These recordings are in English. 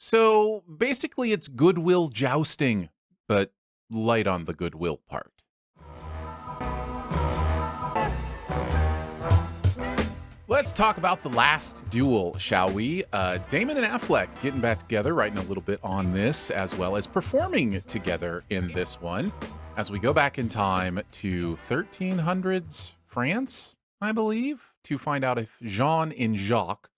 So basically, it's goodwill jousting, but light on the goodwill part. Let's talk about The Last Duel, shall we? Damon and Affleck getting back together, writing a little bit on this, as well as performing together in this one, as we go back in time to 1300s France, I believe, to find out if Jean and Jacques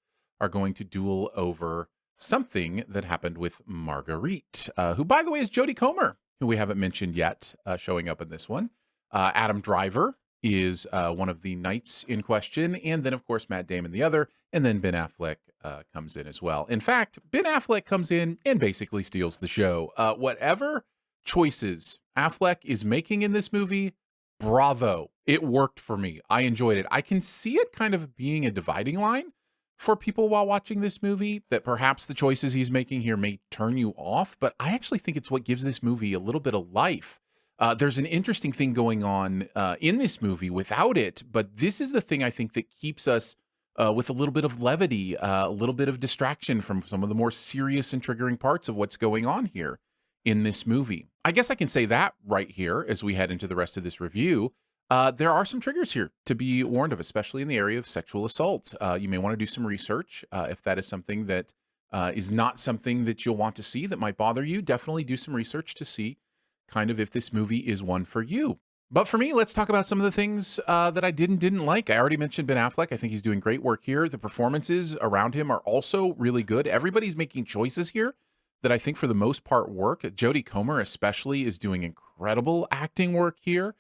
are going to duel over something that happened with Marguerite, who, by the way, is Jodie Comer, who we haven't mentioned yet, showing up in this one. Adam Driver is one of the knights in question, and then, of course, Matt Damon the other, and then Ben Affleck comes in as well. In fact, Ben Affleck comes in and basically steals the show. Whatever choices Affleck is making in this movie, bravo. It worked for me. I enjoyed it. I can see it kind of being a dividing line for people while watching this movie, that perhaps the choices he's making here may turn you off, but I actually think it's what gives this movie a little bit of life. There's an interesting thing going on in this movie without it, but this is the thing I think that keeps us with a little bit of levity, a little bit of distraction from some of the more serious and triggering parts of what's going on here in this movie. I guess I can say that right here as we head into the rest of this review. There are some triggers here to be warned of, especially in the area of sexual assault. You may want to do some research if that is something that is not something that you'll want to see, that might bother you. Definitely do some research to see kind of if this movie is one for you. But for me, let's talk about some of the things that I didn't like. I already mentioned Ben Affleck. I think he's doing great work here. The performances around him are also really good. Everybody's making choices here that I think for the most part work. Jodie Comer especially is doing incredible acting work here.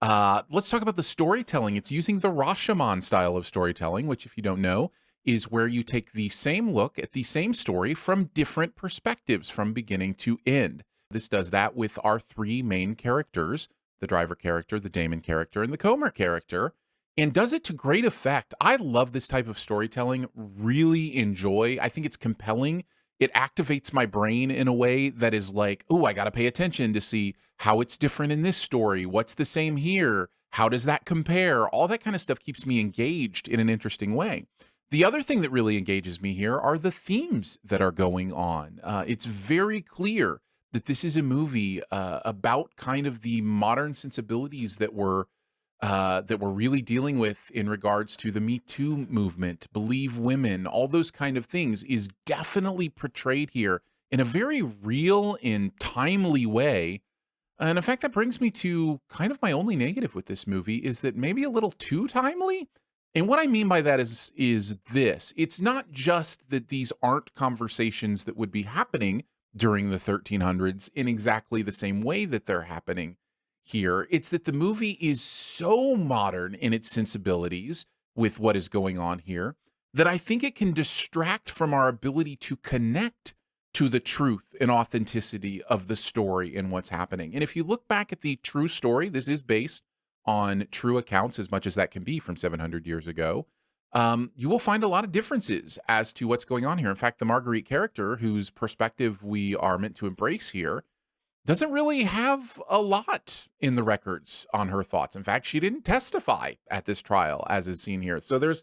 Let's talk about the storytelling. It's using the Rashomon style of storytelling, which, if you don't know, is where you take the same look at the same story from different perspectives from beginning to end. This does that with our three main characters, the Driver character, the Damon character, and the Comer character, and does it to great effect. I love this type of storytelling, really enjoy. I think it's compelling. It activates my brain in a way that is like, oh, I got to pay attention to see how it's different in this story. What's the same here? How does that compare? All that kind of stuff keeps me engaged in an interesting way. The other thing that really engages me here are the themes that are going on. It's very clear that this is a movie about kind of the modern sensibilities that we're really dealing with in regards to the Me Too movement, Believe Women, all those kind of things is definitely portrayed here in a very real and timely way. And in fact, that brings me to kind of my only negative with this movie, is that maybe a little too timely. And what I mean by that is this. It's not just that these aren't conversations that would be happening during the 1300s in exactly the same way that they're happening here. It's that the movie is so modern in its sensibilities with what is going on here that I think it can distract from our ability to connect to the truth and authenticity of the story and what's happening. And if you look back at the true story, this is based on true accounts as much as that can be from 700 years ago. You will find a lot of differences as to what's going on here. In fact, the Marguerite character, whose perspective we are meant to embrace here, doesn't really have a lot in the records on her thoughts. In fact, she didn't testify at this trial, as is seen here. So there's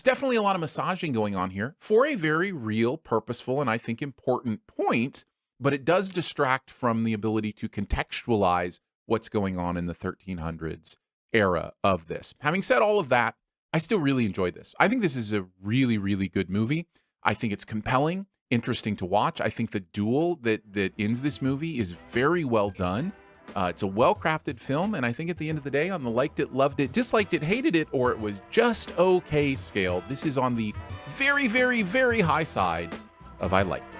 definitely a lot of massaging going on here for a very real, purposeful, and I think important point, but it does distract from the ability to contextualize what's going on in the 1300s era of this. Having said all of that, I still really enjoyed this. I think this is a really, really good movie. I think it's compelling, interesting to watch. I think the duel that ends this movie is very well done. It's a well-crafted film, and I think at the end of the day, on the liked it, loved it, disliked it, hated it, or it was just okay scale, this is on the very, very, very high side of I liked it.